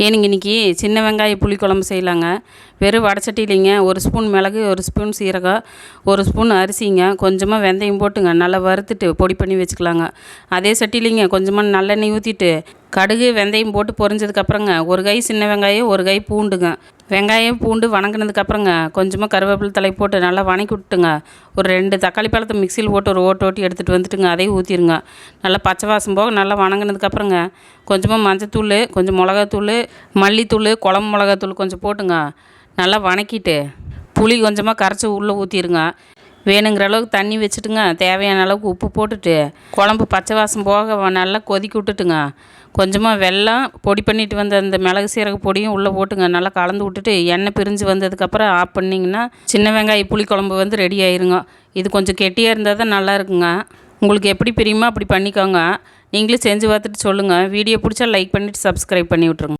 ஏனுங்க இன்றைக்கி சின்ன வெங்காய புளிக்குழம்பு செய்யலாங்க. வெறும் வடச்சட்டிலிங்க 1 ஸ்பூன் மிளகு, 1 ஸ்பூன் சீரகம், 1 ஸ்பூன் அரிசிங்க, கொஞ்சமாக வெந்தயம் போட்டுங்க நல்லா வறுத்துட்டு பொடி பண்ணி வச்சுக்கலாங்க. அதே சட்டிலிங்க கொஞ்சமாக நல்லெண்ணெய் ஊற்றிட்டு கடுகு வெந்தயம் போட்டு பொரிஞ்சதுக்கப்புறங்க 1 கை சின்ன வெங்காயம், 1 கை பூண்டுங்க. வெங்காயம் பூண்டு வணங்கினதுக்கப்புறங்க கொஞ்சமாக கருவேப்பிலை தழை போட்டு நல்லா வணக்கி விட்டுங்க. ஒரு 2 தக்காளி பழத்தை மிக்சியில் போட்டு ஒரு ஓட்டி எடுத்துகிட்டு வந்துட்டுங்க அதையும் ஊற்றிடுங்க. நல்லா பச்சை வாசம் போக நல்லா வணங்கினதுக்கப்புறங்க கொஞ்சமாக மஞ்சத்தூள், கொஞ்சம் மிளகாத்தூள், மல்லித்தூள், குழம்பு மிளகாத்தூள் கொஞ்சம் போட்டுங்க நல்லா வணக்கிட்டு புளி கொஞ்சமாக கரைச்சி உள்ளே ஊற்றிடுங்க. வேணுங்கிற அளவுக்கு தண்ணி வச்சுட்டுங்க தேவையான அளவுக்கு உப்பு போட்டுட்டு குழம்பு பச்சை வாசம் போக நல்லா கொதிக்க விட்டுட்டுங்க கொஞ்சமாக வெல்லம் பொடி பண்ணிட்டு வந்த அந்த மிளகு சீரக பொடியும் உள்ளே போட்டுங்க நல்லா கலந்து விட்டுட்டு எண்ணெய் பிரிஞ்சு வந்ததுக்கப்புறம் ஆஃப் பண்ணிங்கன்னா சின்ன வெங்காய புளி குழம்பு வந்து ரெடி ஆயிருங்க. இது கொஞ்சம் கெட்டியாக இருந்தால் தான் நல்லா இருக்குங்க. உங்களுக்கு எப்படி பிரியுமோ அப்படி பண்ணிக்கோங்க. நீங்களும் செஞ்சு பார்த்துட்டு சொல்லுங்கள். வீடியோ பிடிச்சா லைக் பண்ணிவிட்டு சப்ஸ்கிரைப் பண்ணி விட்ருங்க.